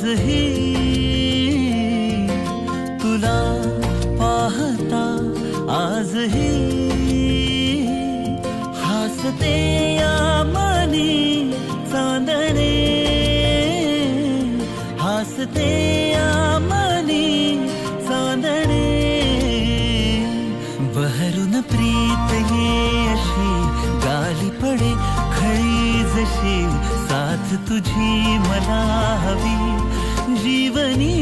आजही तुला पाहता आजही हसते या मनी चांदणे हसते या मनी चांदणे बहरून प्रीत ये अशी गाली पडे खळी जशी साथ तुझी मला हवी जीवनी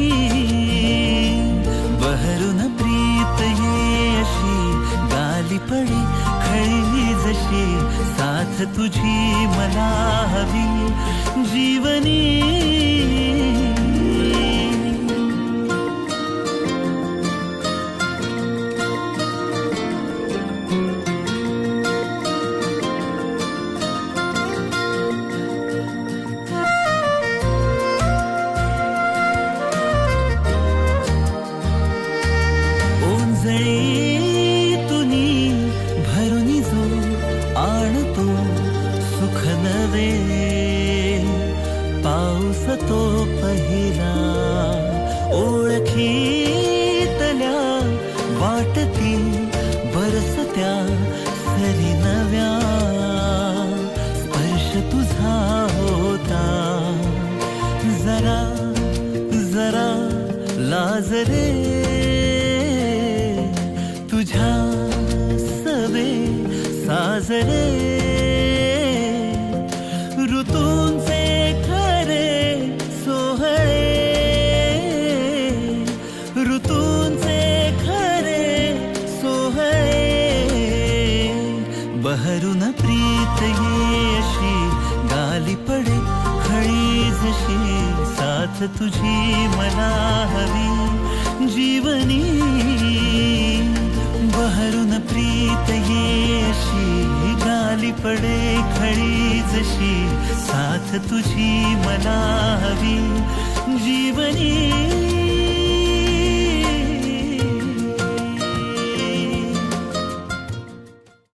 बहरून प्रीत ये अशी गाली पडे खळी जशी साथ तुझी मला हवी जीवनी तुनी भरुनी जो आणतो सुख नवे पाऊस तो पहिला ओळखीतल्या वाटती बरसत्या सरी नव्या स्पर्श तुझा होता जरा जरा लाजरे तुझ्या सवे साजरे ऋतूंचे खरे सोहळे ऋतूंचे खरे सोहळे बहरून प्रीत ये अशी गाली पडे खळी जशी साथ तुझी मला हवी जीवनी बहरून प्रीत ये अशी गाली पडे खळी जशी साथ तुझी मला हवी जीवनी